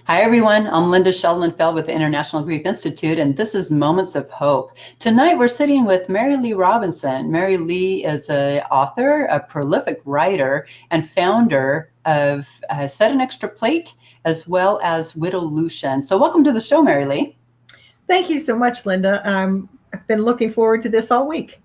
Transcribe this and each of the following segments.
Hi, everyone. I'm Linda Sheldon-Feld with the International Grief Institute, and this is Moments of Hope. Tonight, we're sitting with Mary Lee Robinson. Mary Lee is an author, a prolific writer, and founder of Set an Extra Plate, as well as Widowlution. So welcome to the show, Mary Lee. Thank you so much, Linda. I've been looking forward to this all week.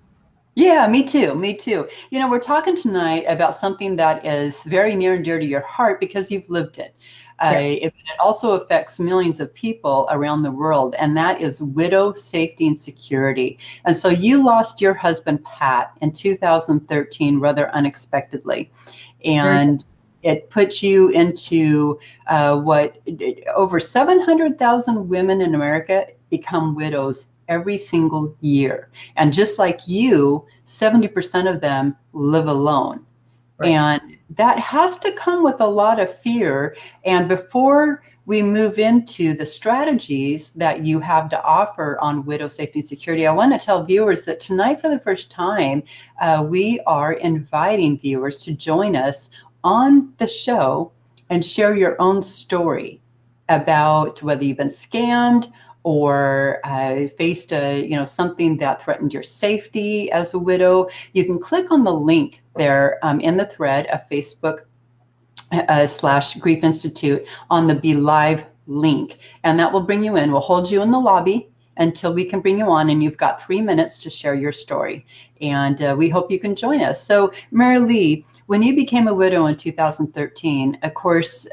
Yeah, me too. Me too. You know, we're talking tonight about something that is very near and dear to your heart because you've lived it. It also affects millions of people around the world, and that is widow safety and security. And so you lost your husband, Pat, in 2013 rather unexpectedly. And it put you into over 700,000 women in America become widows every single year. And just like you, 70% of them live alone. Right. And that has to come with a lot of fear. And before we move into the strategies that you have to offer on widow safety and security, I want to tell viewers that tonight, for the first time, we are inviting viewers to join us on the show and share your own story about whether you've been scammed or faced something that threatened your safety as a widow. You can click on the link there in the thread of Facebook /Grief Institute on the Be Live link, and that will bring you in. We'll hold you in the lobby until we can bring you on, and you've got 3 minutes to share your story. And we hope you can join us. So, Mary Lee, when you became a widow in 2013, of course,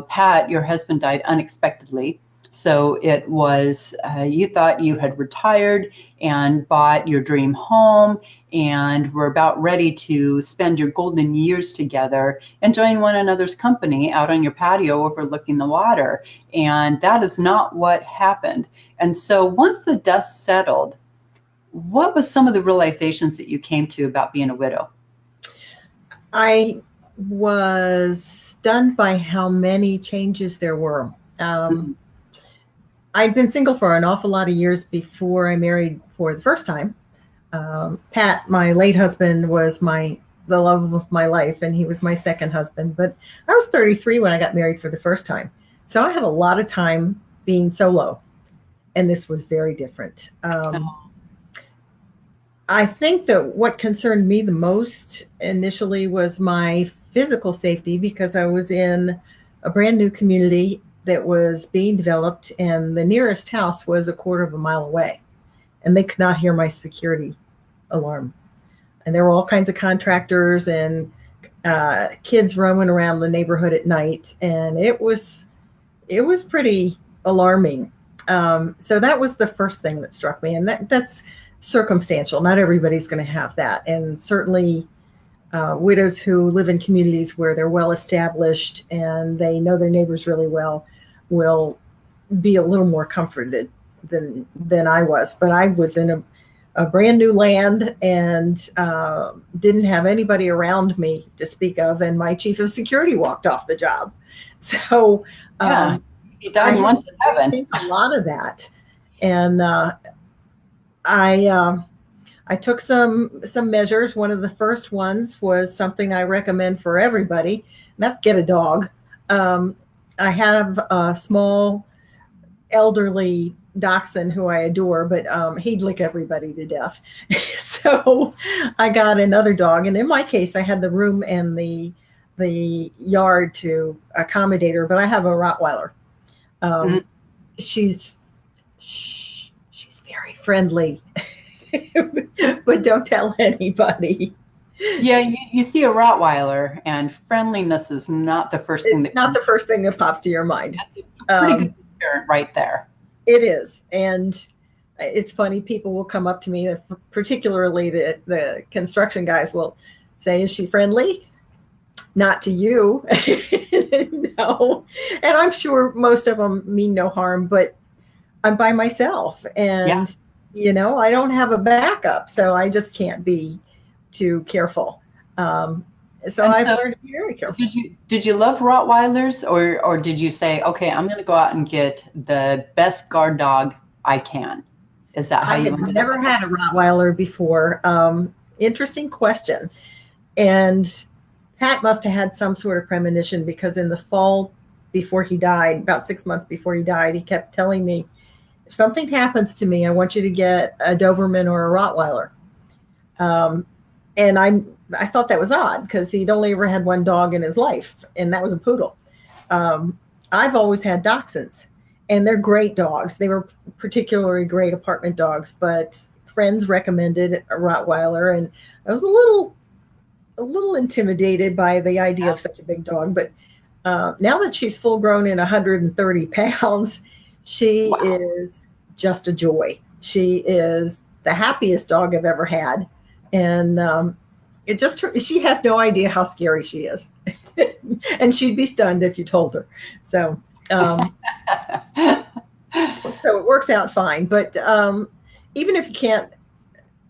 Pat, your husband, died unexpectedly. So it was, you thought you had retired and bought your dream home and were about ready to spend your golden years together, enjoying one another's company out on your patio overlooking the water. And that is not what happened. And so once the dust settled, what was some of the realizations that you came to about being a widow? I was stunned by how many changes there were. I'd been single for an awful lot of years before I married for the first time. Pat, my late husband, was the love of my life, and he was my second husband. But I was 33 when I got married for the first time. So I had a lot of time being solo, and this was very different. I think that what concerned me the most initially was my physical safety, because I was in a brand new community that was being developed, and the nearest house was a quarter of a mile away, and they could not hear my security alarm. And there were all kinds of contractors and kids roaming around the neighborhood at night, and it was pretty alarming. So that was the first thing that struck me, and that's circumstantial. Not everybody's going to have that, and certainly widows who live in communities where they're well established and they know their neighbors really well will be a little more comforted than I was. But I was in a brand new land and didn't have anybody around me to speak of, and my chief of security walked off the job. So he died once in heaven. I think a lot of that, and I took some measures. One of the first ones was something I recommend for everybody, and that's get a dog. I have a small elderly dachshund who I adore, but he'd lick everybody to death. So I got another dog, and in my case, I had the room and the yard to accommodate her, but I have a Rottweiler. She's very friendly. But don't tell anybody. Yeah, you see a Rottweiler, and friendliness is not the first thing that pops to your mind. That's a pretty good parent right there. It is, and it's funny. People will come up to me, particularly the construction guys will say, "Is she friendly?" Not to you, no. And I'm sure most of them mean no harm, but I'm by myself, and I don't have a backup, so I just can't be too careful. So I've learned to be very careful. Did you love Rottweilers, or did you say, okay, I'm going to go out and get the best guard dog I can? Is that how you ended up? I've never had a Rottweiler before. Interesting question. And Pat must have had some sort of premonition, because in the fall before he died, about 6 months before he died, he kept telling me, if something happens to me, I want you to get a Doberman or a Rottweiler. And I thought that was odd because he'd only ever had one dog in his life, and that was a poodle. I've always had Dachshunds, and they're great dogs. They were particularly great apartment dogs, but friends recommended a Rottweiler, and I was a little intimidated by the idea of such a big dog. But now that she's full grown and 130 pounds, she is just a joy. She is the happiest dog I've ever had. And she has no idea how scary she is. And she'd be stunned if you told her. So, so it works out fine. But even if you can't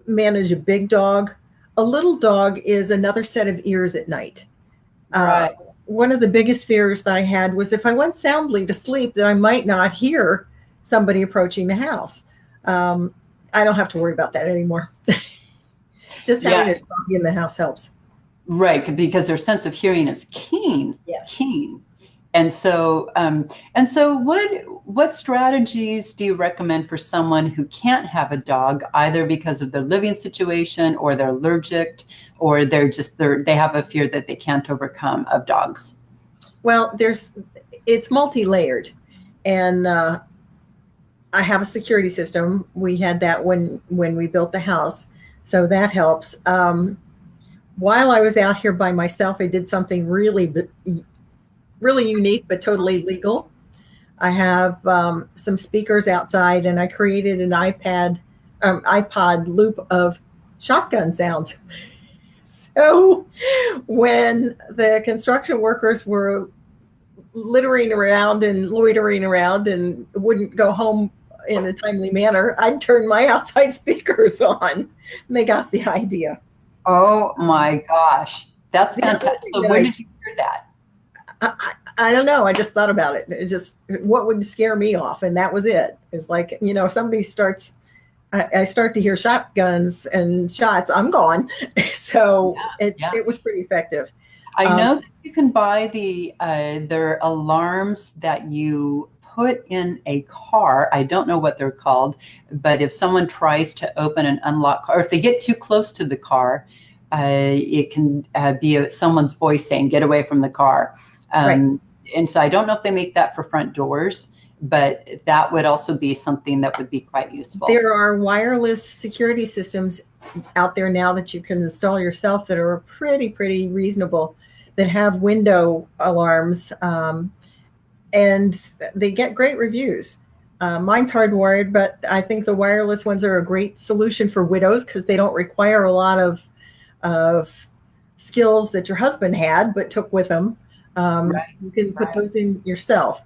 manage a big dog, a little dog is another set of ears at night. Right. One of the biggest fears that I had was if I went soundly to sleep, that I might not hear somebody approaching the house. I don't have to worry about that anymore. Just having a dog in the house helps. Right, because their sense of hearing is keen. Yes. Keen. And so what strategies do you recommend for someone who can't have a dog, either because of their living situation or they're allergic, or they have a fear that they can't overcome of dogs? Well, it's multi-layered, and I have a security system. We had that when we built the house, so that helps. While I was out here by myself, I did something really unique, but totally legal. I have some speakers outside, and I created an iPod loop of shotgun sounds. So when the construction workers were littering around and loitering around and wouldn't go home in a timely manner, I'd turn my outside speakers on, and they got the idea. Oh my gosh, that's fantastic. So where did you hear that? I don't know. I just thought about it. It just, what would scare me off? And that was it. It's like, somebody I start to hear shotguns and shots, I'm gone. So it was pretty effective. I know that you can buy their alarms that you put in a car. I don't know what they're called, but if someone tries to open an unlocked car, or if they get too close to the car, it can be someone's voice saying, "Get away from the car." Right. And so I don't know if they make that for front doors, but that would also be something that would be quite useful. There are wireless security systems out there now that you can install yourself that are pretty reasonable, that have window alarms, and they get great reviews. Mine's hardwired, but I think the wireless ones are a great solution for widows because they don't require a lot of skills that your husband had but took with him. You can put those in yourself.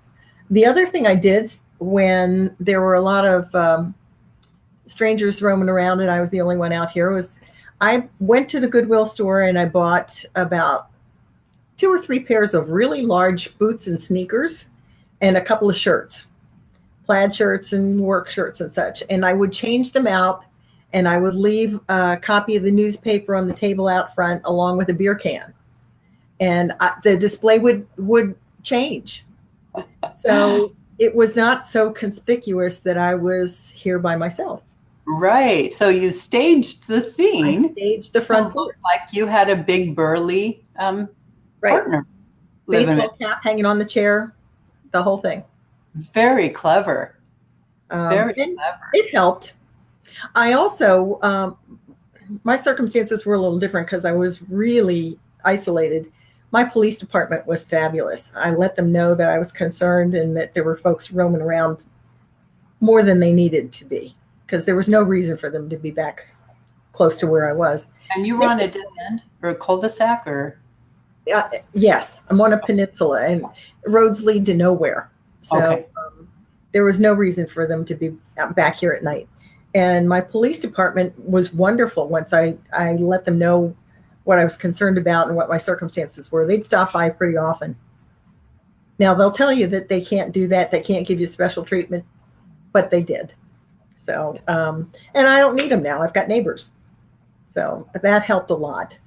The other thing I did when there were a lot of strangers roaming around and I was the only one out here was I went to the Goodwill store and I bought about 2 or 3 pairs of really large boots and sneakers and a couple of shirts, plaid shirts and work shirts and such. And I would change them out and I would leave a copy of the newspaper on the table out front along with a beer can. And the display would change. So it was not so conspicuous that I was here by myself. Right. So you staged the scene. I staged the front door. Like you had a big burly partner. Baseball cap hanging on the chair, the whole thing. Very clever. Very clever. It helped. I also, my circumstances were a little different because I was really isolated. My police department was fabulous. I let them know that I was concerned and that there were folks roaming around more than they needed to be because there was no reason for them to be back close to where I was. And you were on a dead end or a cul-de-sac or? Yes, I'm on a peninsula and roads lead to nowhere. So there was no reason for them to be back here at night. And my police department was wonderful once I let them know what I was concerned about and what my circumstances were. They'd stop by pretty often. Now they'll tell you that they can't do that. They can't give you special treatment, but they did. So, and I don't need them now. I've got neighbors. So that helped a lot.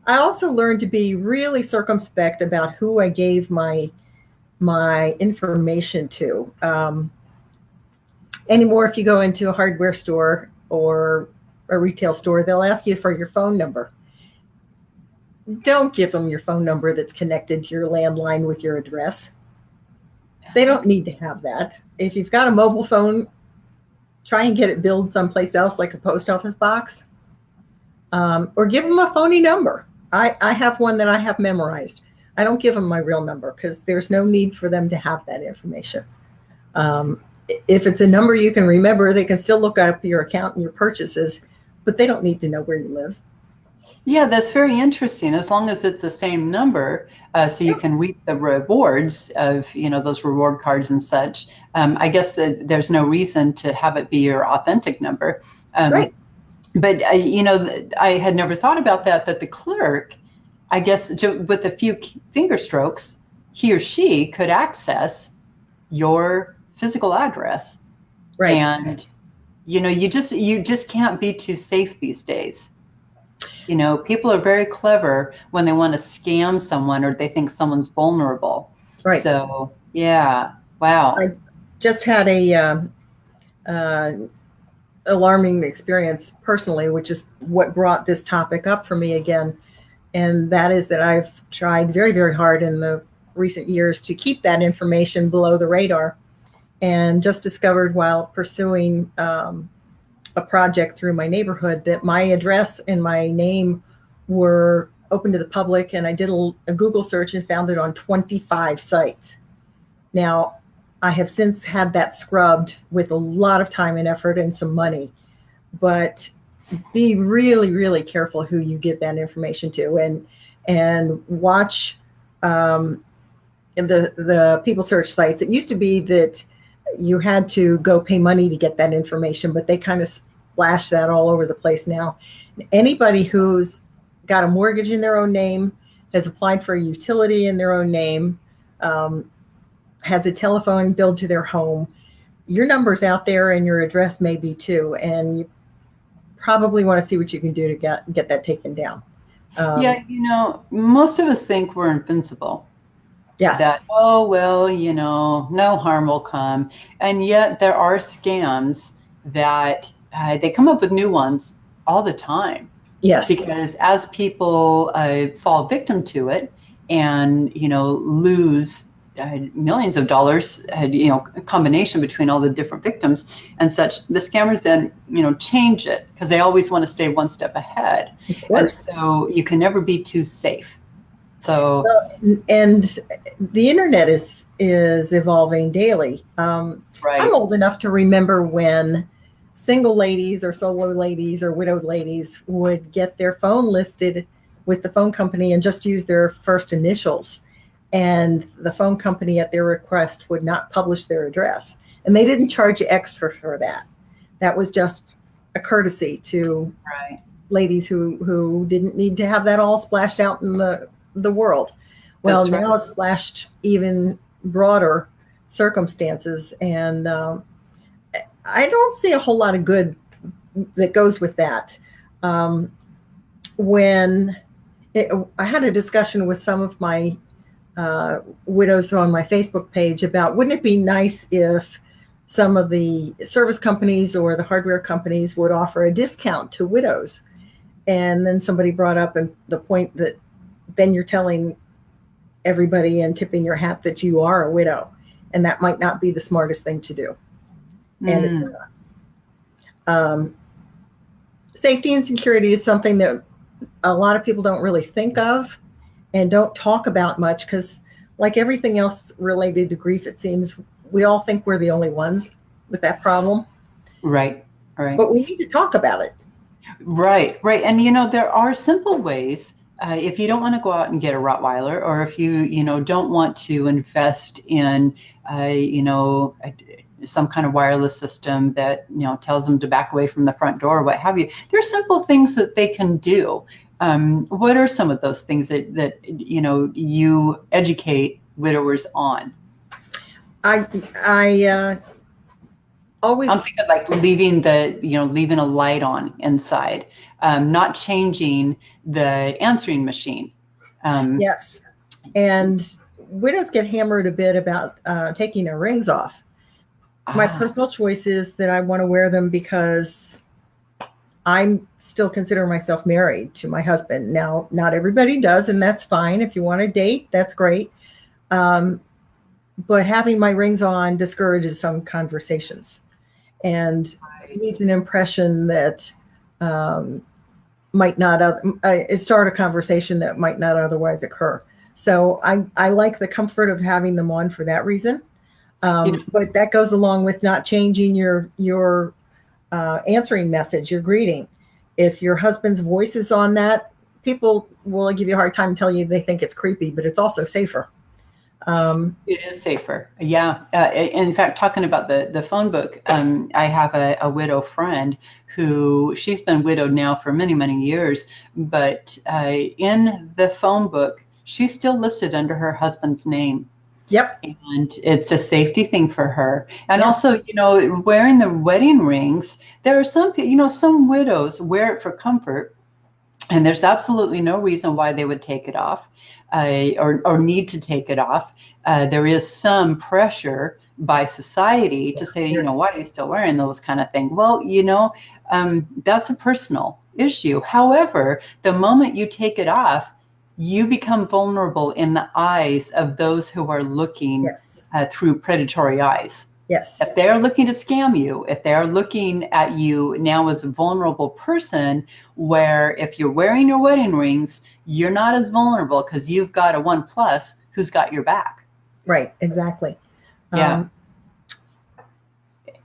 I also learned to be really circumspect about who I gave my information to. Anymore, if you go into a hardware store or a retail store, they'll ask you for your phone number. Don't give them your phone number that's connected to your landline with your address. They don't need to have that. If you've got a mobile phone, try and get it billed someplace else, like a post office box, or give them a phony number. I have one that I have memorized. I don't give them my real number because there's no need for them to have that information. If it's a number you can remember, they can still look up your account and your purchases, but they don't need to know where you live. Yeah, that's very interesting. As long as it's the same number, so you can reap the rewards of, those reward cards and such. I guess that there's no reason to have it be your authentic number. Right. But, I had never thought about that the clerk, I guess, with a few finger strokes, he or she could access your physical address. Right. And, you just can't be too safe these days. People are very clever when they want to scam someone or they think someone's vulnerable. Right. So, yeah. Wow. I just had a alarming experience personally, which is what brought this topic up for me again. And that is that I've tried very, very hard in the recent years to keep that information below the radar, and just discovered while pursuing a project through my neighborhood that my address and my name were open to the public. And I did a Google search and found it on 25 sites. Now, I have since had that scrubbed with a lot of time and effort and some money, but be really, really careful who you give that information to, and watch the people search sites. It used to be that you had to go pay money to get that information, but they kind of splash that all over the place now. Anybody who's got a mortgage in their own name, has applied for a utility in their own name, has a telephone billed to their home, your number's out there and your address may be too. And you probably want to see what you can do to get that taken down. Yeah, most of us think we're invincible. Yes. That, oh, well, no harm will come. And yet there are scams that they come up with new ones all the time. Yes. Because as people fall victim to it and, lose millions of dollars, a combination between all the different victims and such, the scammers then, change it because they always want to stay one step ahead. Of course. And so you can never be too safe. So, and the internet is evolving daily. right. I'm old enough to remember when single ladies or solo ladies or widowed ladies would get their phone listed with the phone company and just use their first initials. And the phone company at their request would not publish their address. And they didn't charge you extra for that. That was just a courtesy to Right. ladies who didn't need to have that all splashed out in the world. Well, That's right. now it's splashed even broader circumstances. And I don't see a whole lot of good that goes with that. I had a discussion with some of my widows on my Facebook page about, wouldn't it be nice if some of the service companies or the hardware companies would offer a discount to widows? And then somebody brought up the point that then you're telling everybody and tipping your hat that you are a widow, and that might not be the smartest thing to do. And safety and security is something that a lot of people don't really think of and don't talk about much, because like everything else related to grief, it seems we all think we're the only ones with that problem. Right. But we need to talk about it. Right. And, there are simple ways. If you don't want to go out and get a Rottweiler, or if you, don't want to invest in, some kind of wireless system that, tells them to back away from the front door or what have you, there's simple things that they can do. What are some of those things that you educate widowers on? I always, I'm thinking like leaving a light on inside. not changing the answering machine. Yes. And widows get hammered a bit about taking their rings off. My personal choice is that I want to wear them because I'm still consider myself married to my husband. Now, not everybody does, and that's fine. If you want to date, that's great. But having my rings on discourages some conversations, and it needs an impression that might not start a conversation that might not otherwise occur. So I like the comfort of having them on for that reason. But that goes along with not changing your answering message, your greeting. If your husband's voice is on that, people will give you a hard time and tell you they think it's creepy, but it's also safer. It is safer. Yeah. In fact, talking about the phone book, I have a widow friend who she's been widowed now for many, many years, but in the phone book, she's still listed under her husband's name. Yep. And it's a safety thing for her. And also, wearing the wedding rings, there are some, some widows wear it for comfort, and there's absolutely no reason why they would take it off or need to take it off. There is some pressure by society to say, why are you still wearing those kind of things? Well, that's a personal issue. However, the moment you take it off, you become vulnerable in the eyes of those who are looking through predatory eyes. Yes. If they're looking to scam you, if they're looking at you now as a vulnerable person, where if you're wearing your wedding rings, you're not as vulnerable because you've got a 1+ who's got your back. Right. Exactly. Yeah.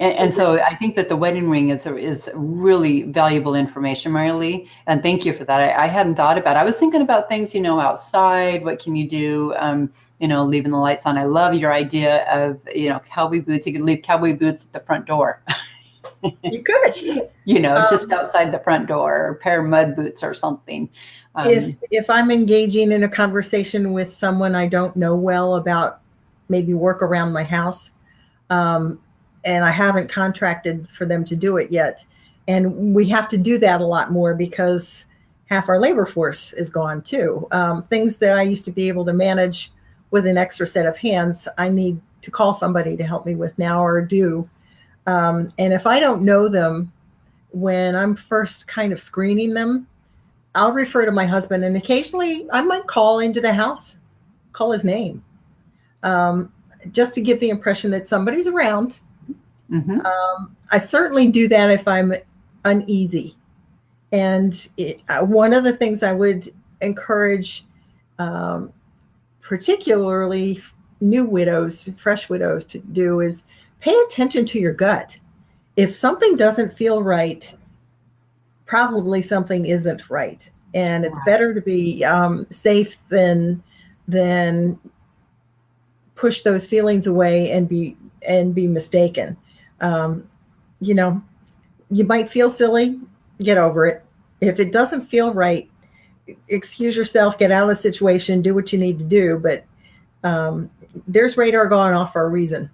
And so I think that the wedding ring is really valuable information, Mary Lee, and thank you for that. I hadn't thought about it. I was thinking about things, outside. What can you do? Leaving the lights on. I love your idea of, cowboy boots. You could leave cowboy boots at the front door. You could. Just outside the front door, or a pair of mud boots or something. If I'm engaging in a conversation with someone I don't know well about maybe work around my house, and I haven't contracted for them to do it yet. And we have to do that a lot more because half our labor force is gone too. Things that I used to be able to manage with an extra set of hands, I need to call somebody to help me with now or do. And if I don't know them, when I'm first kind of screening them, I'll refer to my husband, and occasionally I might call into the house, call his name, just to give the impression that somebody's around. Mm-hmm. I certainly do that if I'm uneasy. And one of the things I would encourage, particularly new widows, fresh widows, to do is pay attention to your gut. If something doesn't feel right, probably something isn't right. And it's better to be safe than push those feelings away and be mistaken. You might feel silly, get over it. If it doesn't feel right, excuse yourself, get out of the situation, do what you need to do. But there's radar going off for a reason.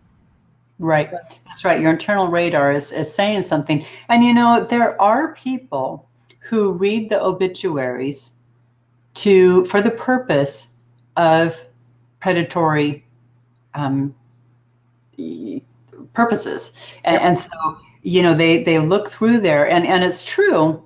Right. So, that's right. Your internal radar is saying something. And, there are people who read the obituaries for the purpose of predatory purposes. And so, they look through there, and it's true.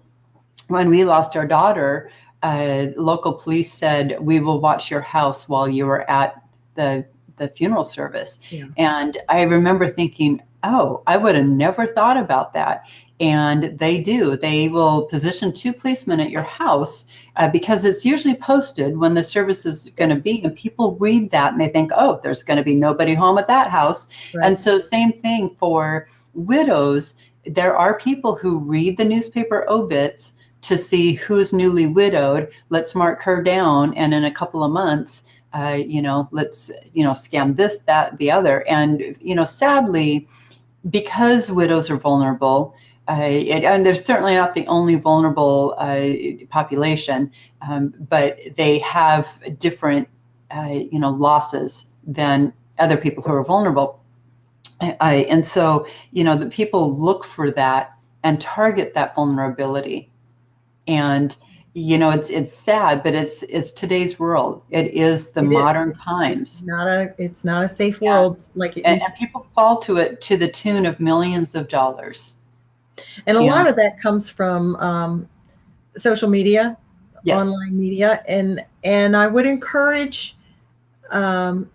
When we lost our daughter, local police said, we will watch your house while you were at the funeral service. Yeah. And I remember thinking, oh, I would have never thought about that. And they do. They will position 2 policemen at your house because it's usually posted when the service is going to be, and people read that and they think, oh, there's going to be nobody home at that house. Right. And so same thing for widows. There are people who read the newspaper obits to see who's newly widowed. Let's mark her down. And in a couple of months, let's, scam this, that, the other. And, sadly, because widows are vulnerable, and they're certainly not the only vulnerable population, but they have different, losses than other people who are vulnerable. And so, the people look for that and target that vulnerability. And it's sad, but it's today's world. It is the It is. modern times. It's not a safe Yeah. world like it And, used to. and people fall to it to the tune of millions of dollars. And a lot And of that comes from social media, yes, online media, and I would encourage um,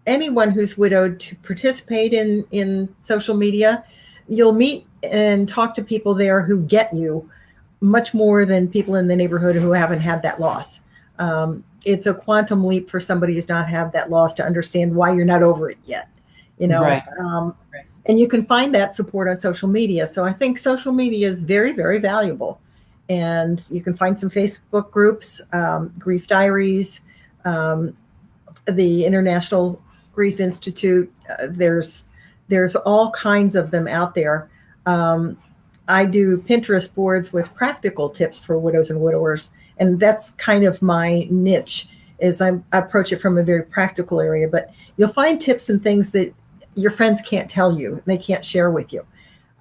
anyone who's widowed to participate in social media. You'll meet and talk to people there who get you much more than people in the neighborhood who haven't had that loss. It's a quantum leap for somebody who's not had that loss to understand why you're not over it yet. You know, right. Right. and you can find that support on social media. So I think social media is very, very valuable. And you can find some Facebook groups, Grief Diaries, um, the International Grief Institute. There's all kinds of them out there. I do Pinterest boards with practical tips for widows and widowers, and that's kind of my niche. Is I approach it from a very practical area, but you'll find tips and things that your friends can't tell you, they can't share with you.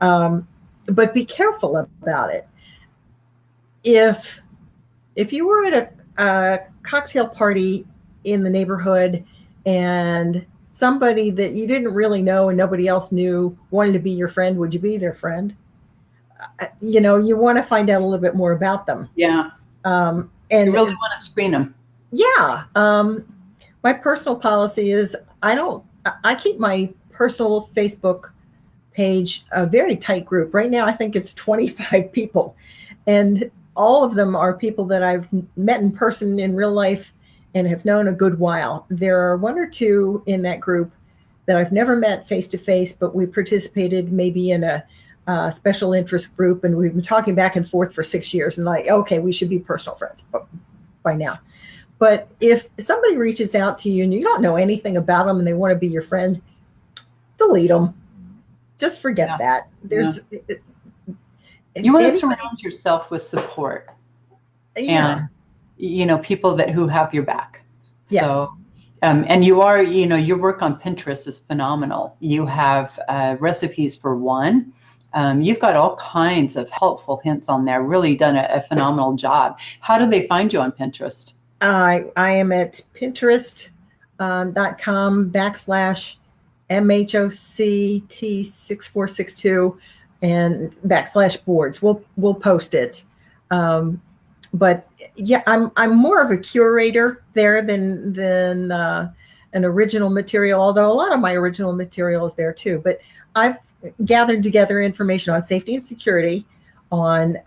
But be careful about it. If you were at a cocktail party in the neighborhood and somebody that you didn't really know and nobody else knew wanted to be your friend, would you be their friend? You want to find out a little bit more about them. Yeah. And you really want to screen them. Yeah. My personal policy is I keep my personal Facebook page a very tight group. Right now, I think it's 25 people. And all of them are people that I've met in person in real life and have known a good while. There are one or two in that group that I've never met face to face, but we participated maybe in a special interest group, and we've been talking back and forth for 6 years, and like, okay, we should be personal friends by now. But if somebody reaches out to you and you don't know anything about them and they want to be your friend, delete them. Just forget that. You want to surround yourself with support. Yeah. And people who have your back. Yes. So and your work on Pinterest is phenomenal. You have recipes for one. You've got all kinds of helpful hints on there. Really done a phenomenal job. How do they find you on Pinterest? I am at pinterest.com/MHOCT6462 and /boards. We'll post it. But yeah, I'm more of a curator there than an original material, although a lot of my original material is there too. But I've gathered together information on safety and security, on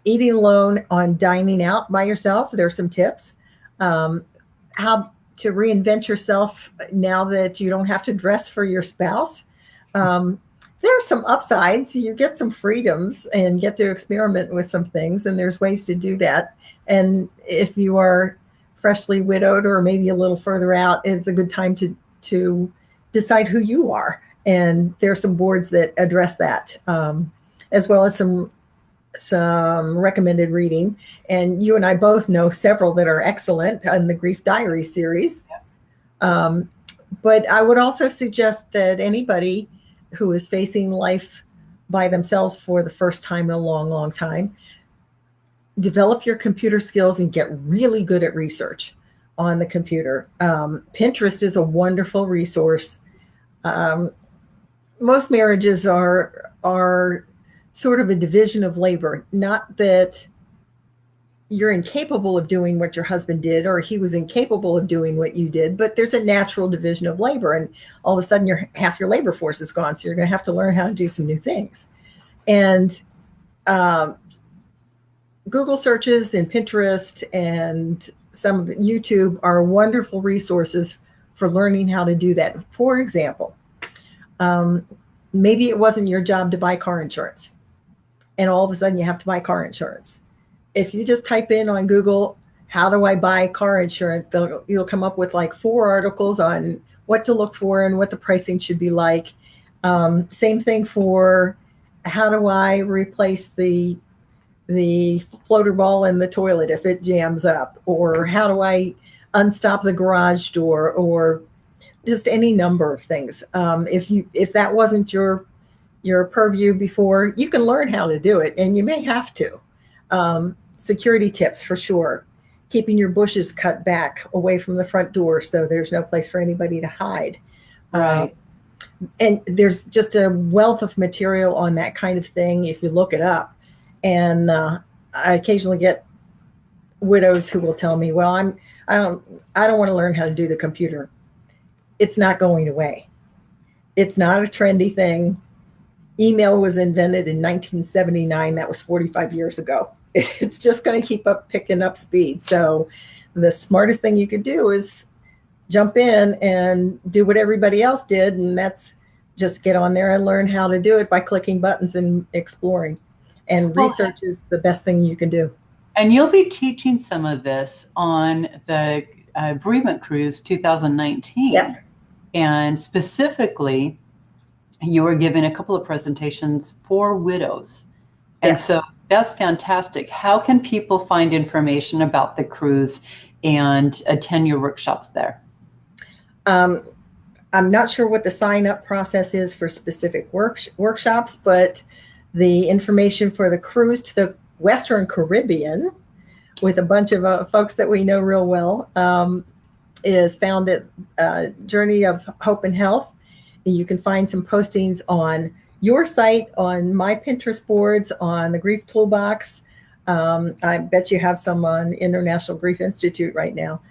eating alone, on dining out by yourself. There's some tips. How to reinvent yourself now that you don't have to dress for your spouse. There are some upsides. You get some freedoms and get to experiment with some things, and there's ways to do that. And if you are freshly widowed or maybe a little further out, it's a good time to decide who you are. And there are some boards that address that, as well as some recommended reading. And you and I both know several that are excellent in the Grief Diary series. But I would also suggest that anybody who is facing life by themselves for the first time in a long, long time, develop your computer skills and get really good at research on the computer. Pinterest is a wonderful resource. Most marriages are sort of a division of labor. Not that you're incapable of doing what your husband did or he was incapable of doing what you did, but there's a natural division of labor, and all of a sudden half your labor force is gone, so you're going to have to learn how to do some new things. And Google searches and Pinterest and some of YouTube are wonderful resources for learning how to do that. For example, maybe it wasn't your job to buy car insurance, and all of a sudden you have to buy car insurance. If you just type in on Google, how do I buy car insurance, you'll come up with like 4 articles on what to look for and what the pricing should be like. Same thing for how do I replace the floater ball in the toilet if it jams up, or how do I unstop the garage door, or just any number of things. If that wasn't your purview before, you can learn how to do it, and you may have to. Security tips for sure. Keeping your bushes cut back away from the front door so there's no place for anybody to hide. Right. And there's just a wealth of material on that kind of thing if you look it up. And I occasionally get widows who will tell me, "Well, I don't want to learn how to do the computer." It's not going away. It's not a trendy thing. Email was invented in 1979. That was 45 years ago. It's just going to keep picking up speed. So the smartest thing you could do is jump in and do what everybody else did, and that's just get on there and learn how to do it by clicking buttons and exploring. And research is the best thing you can do. And you'll be teaching some of this on the Bereavement Cruise 2019. Yes. And specifically, you were giving a couple of presentations for widows. And Yes. so that's fantastic. How can people find information about the cruise and attend your workshops there? I'm not sure what the sign-up process is for specific workshops, but the information for the cruise to the Western Caribbean with a bunch of folks that we know real well is found at Journey of Hope and Health. You can find some postings on your site, on my Pinterest boards, on the Grief Toolbox. I bet you have some on International Grief Institute right now.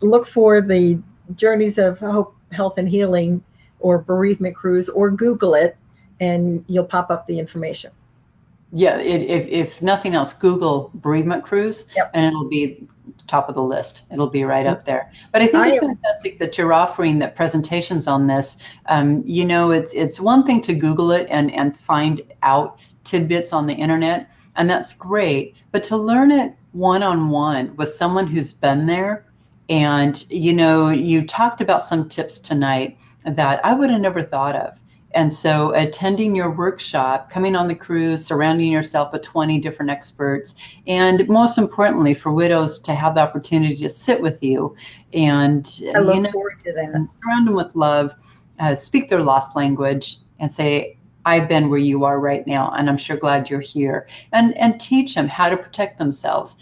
Look for the Journeys of Hope, Health and Healing or Bereavement Cruise, or Google it, and you'll pop up the information. Yeah, if nothing else, Google Bereavement Cruise, Yep. and it'll be top of the list. It'll be right up there. But I think it's fantastic that you're offering that presentations on this. It's one thing to Google it and find out tidbits on the internet, and that's great. But to learn it one-on-one with someone who's been there, and you talked about some tips tonight that I would have never thought of. And so attending your workshop, coming on the cruise, surrounding yourself with 20 different experts, and most importantly for widows to have the opportunity to sit with you and I look forward to that. Surround them with love, speak their lost language, and say, I've been where you are right now, and I'm sure glad you're here. And teach them how to protect themselves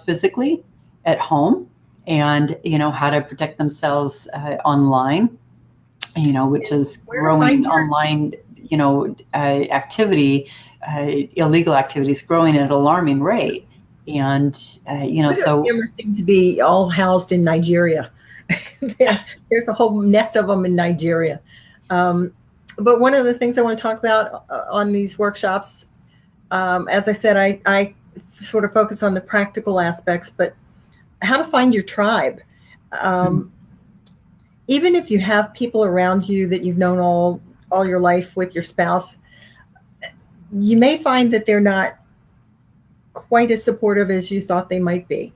physically at home, and how to protect themselves online, which is growing online, activity, illegal activities growing at an alarming rate. And, so scammers seem to be all housed in Nigeria. There's a whole nest of them in Nigeria. But one of the things I want to talk about on these workshops, as I said, I sort of focus on the practical aspects, but how to find your tribe. Even if you have people around you that you've known all your life with your spouse, you may find that they're not quite as supportive as you thought they might be.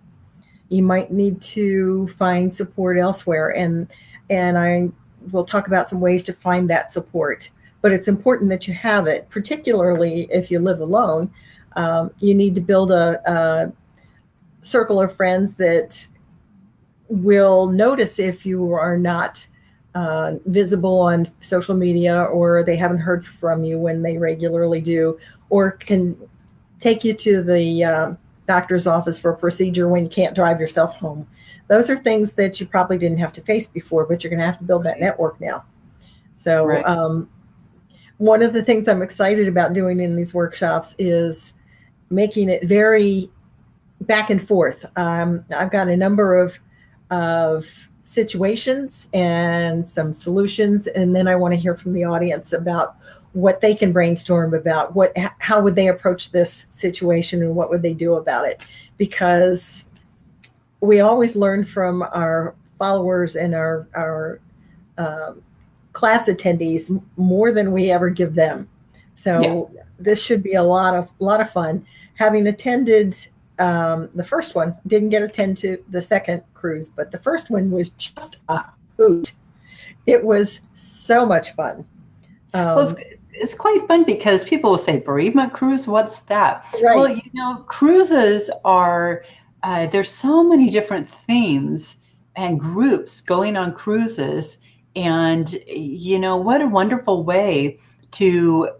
You might need to find support elsewhere, and I will talk about some ways to find that support. But it's important that you have it, particularly if you live alone. You need to build a circle of friends that will notice if you are not visible on social media, or they haven't heard from you when they regularly do, or can take you to the doctor's office for a procedure when you can't drive yourself home. Those are things that you probably didn't have to face before, but you're going to have to build that network now. So right. One of the things I'm excited about doing in these workshops is making it very back and forth. I've got a number of situations and some solutions, and then I want to hear from the audience about what they can brainstorm about, how would they approach this situation and what would they do about it, because we always learn from our followers and our class attendees more than we ever give them. So This should be a lot of fun. Having attended the first one, didn't get to attend to the second cruise, but the first one was just a hoot. It was so much fun. It's quite fun because people will say, bereavement cruise, what's that? Right. Well, cruises are, there's so many different themes and groups going on cruises. And, what a wonderful way to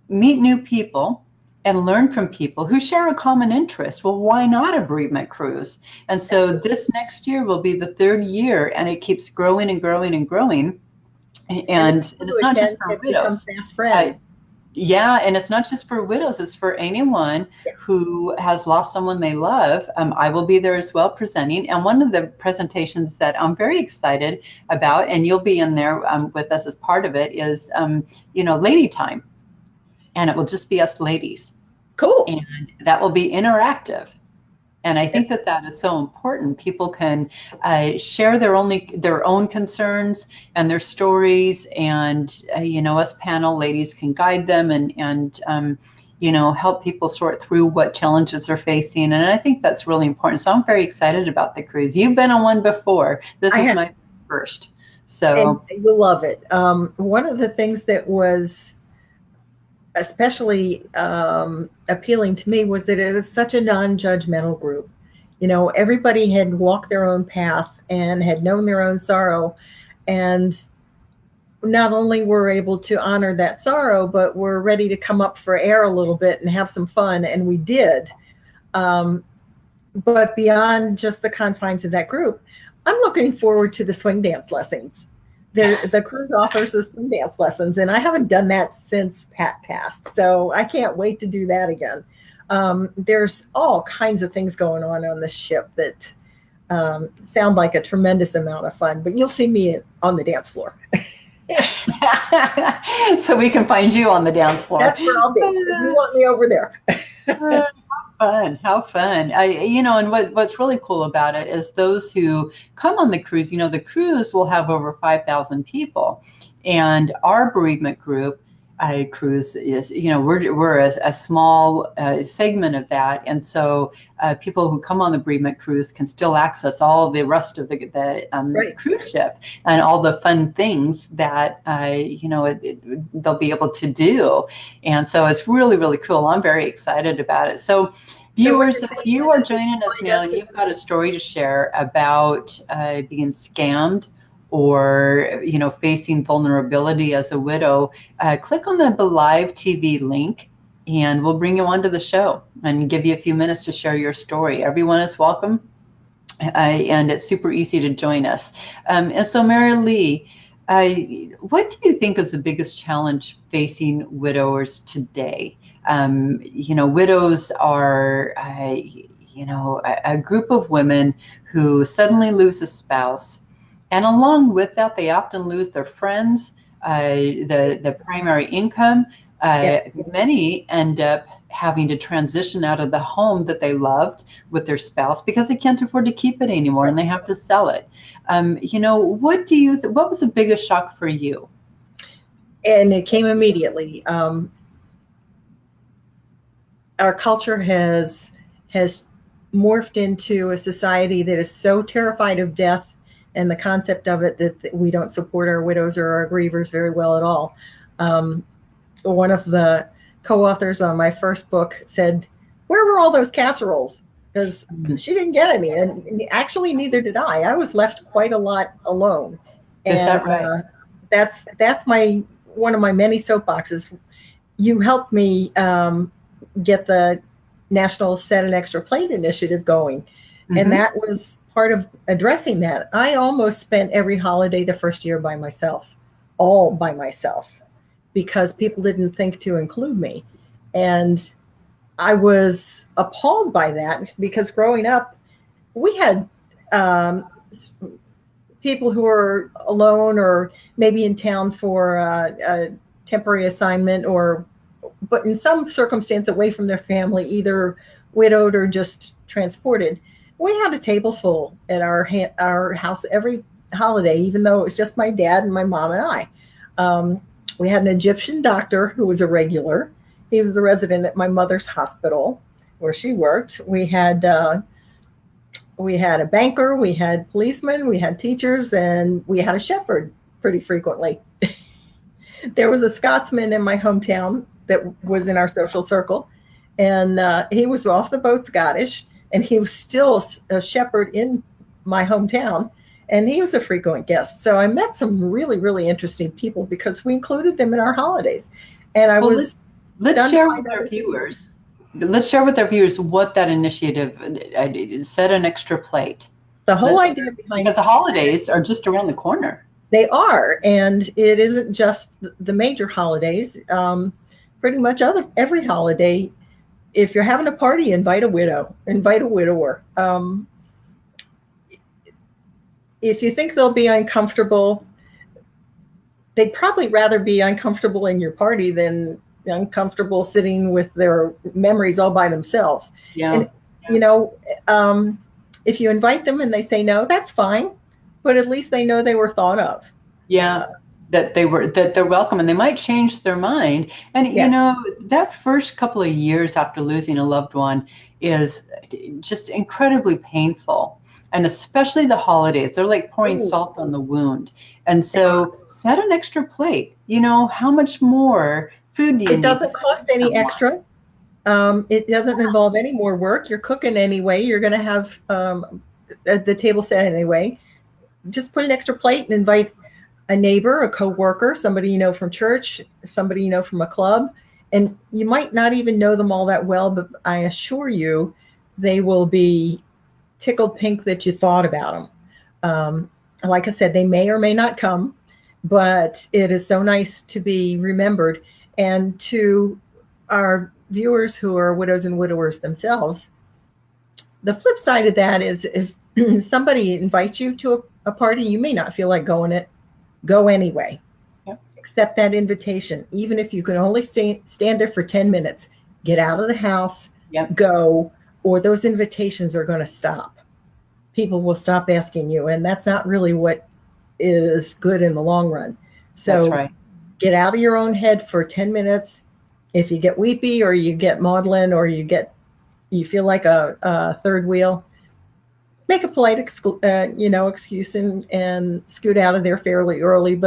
meet new people, and learn from people who share a common interest. Well, why not a bereavement cruise? And so this next year will be the third year, and it keeps growing and growing and growing. And it's not just for Have become widows. fast Uh, friends. yeah, and it's not just for widows, it's for anyone Yeah. who has lost someone they love. I will be there as well presenting. And one of the presentations that I'm very excited about, and you'll be in there with us as part of it, is, lady time. And it will just be us ladies. Cool. And that will be interactive. And I think that that is so important. People can share their own concerns and their stories, and us panel ladies can guide them and help people sort through what challenges they're facing. And I think that's really important. So I'm very excited about the cruise. You've been on one before. This is my first. So and you'll love it. One of the things that was especially appealing to me was that it was such a non-judgmental group. Everybody had walked their own path and had known their own sorrow, and not only were able to honor that sorrow, but were ready to come up for air a little bit and have some fun, and we did. But beyond just the confines of that group, I'm looking forward to the swing dance lessons. The cruise offers us swing dance lessons, and I haven't done that since Pat passed, so I can't wait to do that again. There's all kinds of things going on this ship that sound like a tremendous amount of fun, but you'll see me on the dance floor. So we can find you on the dance floor. That's where I'll be. If you want me over there. How fun. And what's really cool about it is those who come on the cruise, the cruise will have over 5,000 people, and our bereavement group cruise is, we're a small segment of that. And so people who come on the bereavement cruise can still access all the rest of the right. cruise ship and all the fun things that, they'll be able to do. And so it's really, really cool. I'm very excited about it. So viewers, if you are joining us now and you've got a story to share about being scammed or facing vulnerability as a widow, click on the Belive TV link and we'll bring you onto the show and give you a few minutes to share your story. Everyone is welcome, and it's super easy to join us. And so Mary Lee, what do you think is the biggest challenge facing widowers today? Widows are a group of women who suddenly lose a spouse. And along with that, they often lose their friends, the primary income. Many end up having to transition out of the home that they loved with their spouse because they can't afford to keep it anymore and they have to sell it. What was the biggest shock for you? And it came immediately. Our culture has morphed into a society that is so terrified of death and the concept of it that we don't support our widows or our grievers very well at all. One of the co-authors on my first book said, "Where were all those casseroles?" Because she didn't get any, and actually neither did I. I was left quite a lot alone. Is that right? That's one of my many soapboxes. You helped me get the National Set an Extra Plate initiative going. And that was part of addressing that. I almost spent every holiday the first year by myself, all by myself, because people didn't think to include me. And I was appalled by that because growing up, we had people who were alone or maybe in town for a temporary assignment but in some circumstance away from their family, either widowed or just transported. We had a table full at our house every holiday, even though it was just my dad and my mom and I. We had an Egyptian doctor who was a regular. He was the resident at my mother's hospital where she worked. We had a banker, we had policemen, we had teachers, and we had a shepherd pretty frequently. There was a Scotsman in my hometown that was in our social circle, and he was off the boat Scottish. And he was still a shepherd in my hometown, and he was a frequent guest. So I met some really, really interesting people because we included them in our holidays. And let's stunned share by with our those. viewers. Let's share with our viewers what that initiative set an extra plate. The whole Let's idea share, behind because the holidays are just around the corner. they are, and it isn't just the major holidays. Pretty much every holiday. If you're having a party, invite a widow, invite a widower. If you think they'll be uncomfortable, they'd probably rather be uncomfortable in your party than uncomfortable sitting with their memories all by themselves. Yeah. And, you know, if you invite them and they say no, that's fine, but at least they know they were thought of. Yeah. That they're welcome, and they might change their mind. And Yes. you know, that first couple of years after losing a loved one is just incredibly painful, and especially the holidays. They're like pouring salt on the wound. And so set an extra plate. You know, how much more food do you need? It doesn't cost any extra. It doesn't involve any more work. You're cooking anyway. You're going to have the table set anyway. Just put an extra plate and invite a neighbor, a coworker, somebody you know from church, somebody you know from a club. And you might not even know them all that well, but I assure you they will be tickled pink that you thought about them. Like I said, they may or may not come, but it is so nice to be remembered. And to our viewers who are widows and widowers themselves, the flip side of that is if somebody invites you to a party, you may not feel like going go anyway. Yep. Accept that invitation. Even if you can only stand there for 10 minutes, get out of the house, Yep. go, or those invitations are going to stop. People will stop asking you, and that's not really what is good in the long run. So That's right. Get out of your own head for 10 minutes. If you get weepy or you get maudlin or you feel like a third wheel, make a polite excuse and scoot out of there fairly early.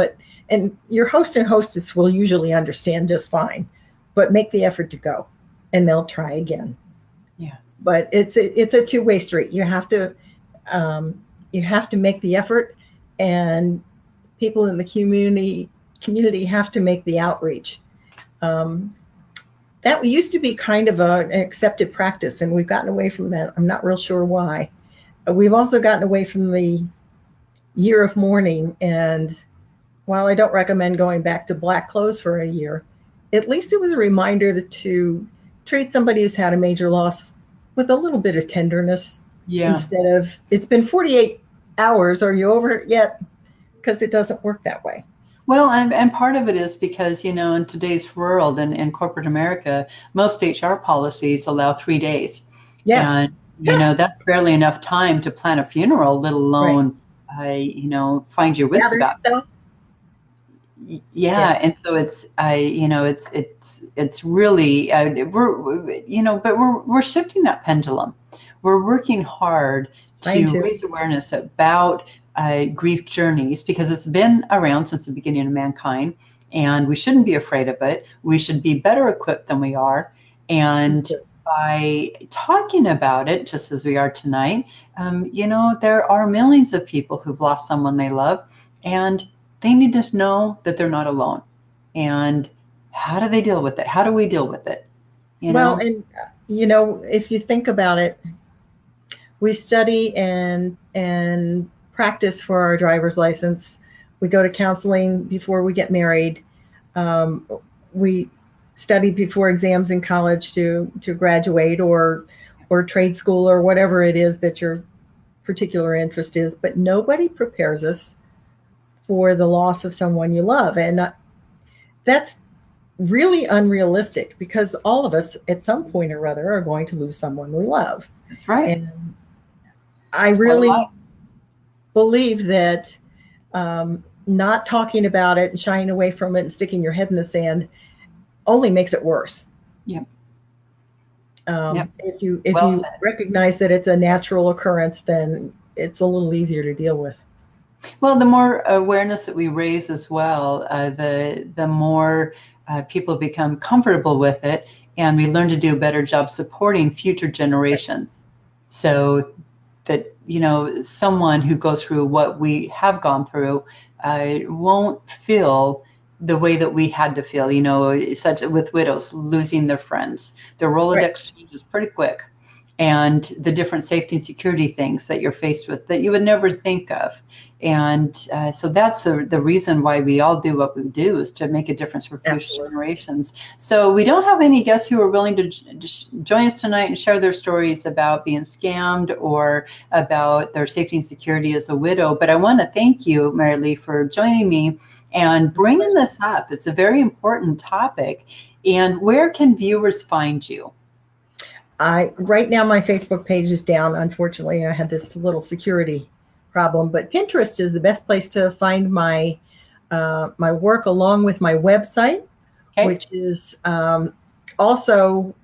And your host and hostess will usually understand just fine, but make the effort to go and they'll try again. Yeah. But it's a two-way street. You have to make the effort, and people in the community have to make the outreach. That used to be kind of an accepted practice, and we've gotten away from that. I'm not real sure why. We've also gotten away from the year of mourning, and while I don't recommend going back to black clothes for a year, at least it was a reminder to treat somebody who's had a major loss with a little bit of tenderness. Yeah. Instead of, it's been 48 hours, are you over it yet? Because it doesn't work that way. Well, and part of it is because, you know, in today's world and in corporate America, most HR policies allow 3 days. Yes. And, you know, that's barely enough time to plan a funeral, let alone, find your wits about it. Yeah. And so it's really, we're shifting that pendulum. We're working hard to raise awareness about grief journeys, because it's been around since the beginning of mankind, and we shouldn't be afraid of it. We should be better equipped than we are. And by talking about it, just as we are tonight, there are millions of people who've lost someone they love, and they need to know that they're not alone. And how do they deal with it? How do we deal with it? Well, and if you think about it, we study and practice for our driver's license. We go to counseling before we get married. We study before exams in college to graduate or trade school or whatever it is that your particular interest is. But nobody prepares us for the loss of someone you love. And that's really unrealistic, because all of us at some point or other are going to lose someone we love. That's right. And I really believe that not talking about it and shying away from it and sticking your head in the sand only makes it worse. Yep. If you recognize that it's a natural occurrence, then it's a little easier to deal with. Well, the more awareness that we raise as well, the more people become comfortable with it, and we learn to do a better job supporting future generations. So that, someone who goes through what we have gone through won't feel the way that we had to feel, such with widows losing their friends. Their Rolodex changes pretty quick, and the different safety and security things that you're faced with that you would never think of. And so that's the reason why we all do what we do, is to make a difference for future generations. So we don't have any guests who are willing to join us tonight and share their stories about being scammed or about their safety and security as a widow. But I want to thank you, Mary Lee, for joining me and bringing this up. It's a very important topic. And where can viewers find you? Right now my Facebook page is down. Unfortunately, I had this little security problem, but Pinterest is the best place to find my my work, along with my website, which is also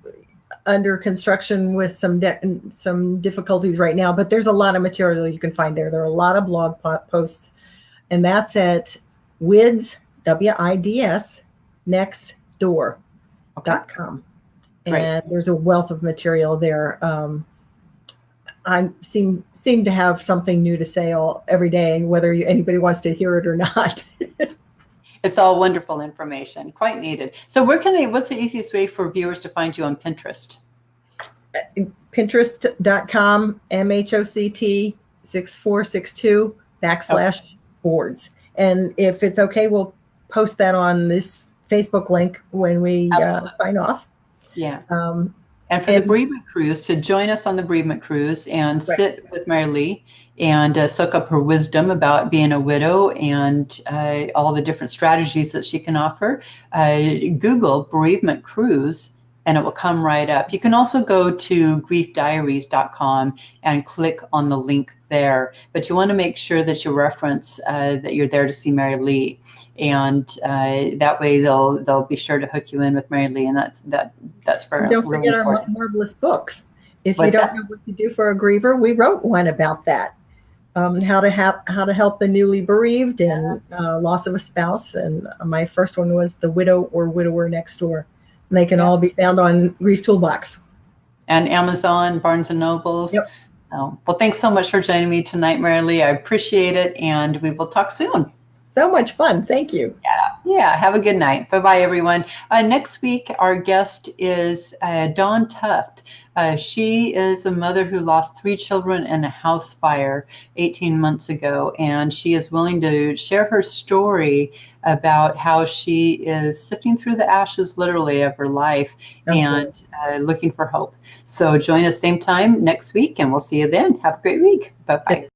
under construction with some difficulties right now. But there's a lot of material you can find there. There are a lot of blog posts, and that's at WIDS, WIDS, nextdoor.com. And there's a wealth of material there. I seem to have something new to say every day, and whether anybody wants to hear it or not. It's all wonderful information, quite needed. So what's the easiest way for viewers to find you on Pinterest? Pinterest.com, MHOCT 6462 /boards. And if it's okay, we'll post that on this Facebook link when we sign off. Yeah. And for the bereavement cruise, to join us on the bereavement cruise and sit with Mary Lee and soak up her wisdom about being a widow and all the different strategies that she can offer, Google bereavement cruise and it will come right up. You can also go to griefdiaries.com and click on the link there, but you want to make sure that you reference that you're there to see Mary Lee. And that way they'll be sure to hook you in with Mary Lee, and that's for don't forget our marvelous books. If you don't know what to do for a griever, we wrote one about that. How to help the newly bereaved and loss of a spouse. And my first one was The Widow or Widower Next Door. And they can all be found on Grief Toolbox and Amazon, Barnes and Nobles. Yep. Well, thanks so much for joining me tonight, Mary Lee. I appreciate it, and we will talk soon. So much fun. Thank you. Yeah. Have a good night. Bye-bye, everyone. Next week, our guest is Dawn Tuft. She is a mother who lost 3 children in a house fire 18 months ago, and she is willing to share her story about how she is sifting through the ashes, literally, of her life and looking for hope. So join us same time next week, and we'll see you then. Have a great week. Bye-bye.